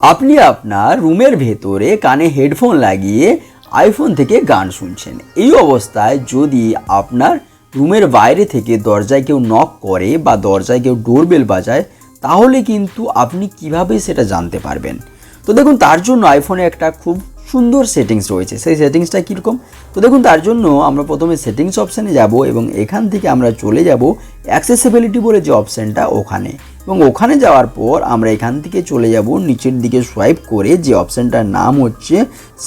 আপনি আপনার রুমের ভেতরে কানে হেডফোন লাগিয়ে আইফোন থেকে গান শুনছেন। এই অবস্থায় যদি আপনার রুমের বাইরে থেকে দরজায় কেউ নক করে বা দরজায় কেউ ডোরবেল বাজায়, তাহলে কিন্তু আপনি কিভাবে সেটা জানতে পারবেন। তো দেখুন, তার জন্য আইফোনে একটা খুব সুন্দর সেটিংস রয়েছে। সেই সেটিংসটা কীরকম? তো দেখুন, তার জন্য আমরা প্রথমে সেটিংস অপশানে যাব এবং এখান থেকে আমরা চলে যাব অ্যাক্সেসিবিলিটি বলে যে অপশানটা, ওখানে। এবং ওখানে যাওয়ার পর আমরা এখান থেকে চলে যাব নিচের দিকে সোয়াইপ করে, যে অপশানটার নাম হচ্ছে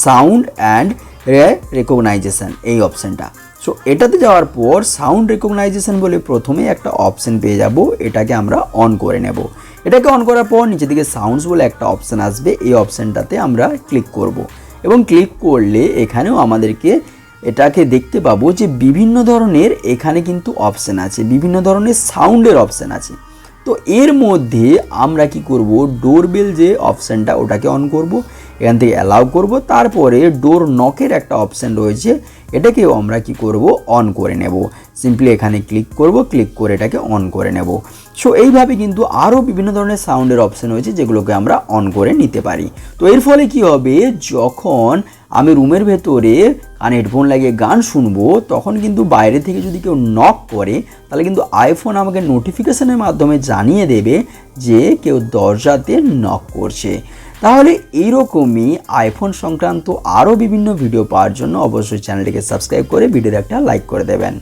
সাউন্ড অ্যান্ড রেকগনাইজেশন, এই অপশানটা। সো এটাতে যাওয়ার পর সাউন্ড রেকগনাইজেশন বলে প্রথমে একটা অপশান পেয়ে যাব, এটাকে আমরা অন করে নেব। এটাকে অন করার পর নিচের দিকে সাউন্ডস বলে একটা অপশান আসবে, এই অপশানটাতে আমরা ক্লিক করব। এবং ক্লিক করলে এখানেও আমাদেরকে এটাকে দেখতে পাবো যে বিভিন্ন ধরনের এখানে কিন্তু অপশান আছে, বিভিন্ন ধরনের সাউন্ডের অপশান আছে। তো এর মধ্যে আমরা কি করব, ডোরবেল যে অপশানটা ওটাকে অন করব, এখান থেকে অ্যালাউ করব। তারপরে ডোর নকের একটা অপশান রয়েছে, এটাকেও আমরা কি করব, অন করে নেব। সিম্পলি এখানে ক্লিক করব, ক্লিক করে এটাকে অন করে নেব। সো এইভাবে কিন্তু আরও বিভিন্ন ধরনের সাউন্ডের অপশান রয়েছে, যেগুলোকে আমরা অন করে নিতে পারি। তো এর ফলে কি হবে, যখন আমি রুমের ভেতরে কানে হেডফোন লাগিয়ে গান শুনবো, তখন কিন্তু বাইরে থেকে যদি কেউ নক করে, তাহলে কিন্তু আইফোন আমাকে নোটিফিকেশনের মাধ্যমে জানিয়ে দেবে যে কেউ দরজাতে নক করছে। তাহলে এইরকমই আইফোন সংক্রান্ত আরও বিভিন্ন ভিডিও পাওয়ার জন্য অবশ্যই চ্যানেলটিকে সাবস্ক্রাইব করে ভিডিওতে একটা লাইক করে দেবেন।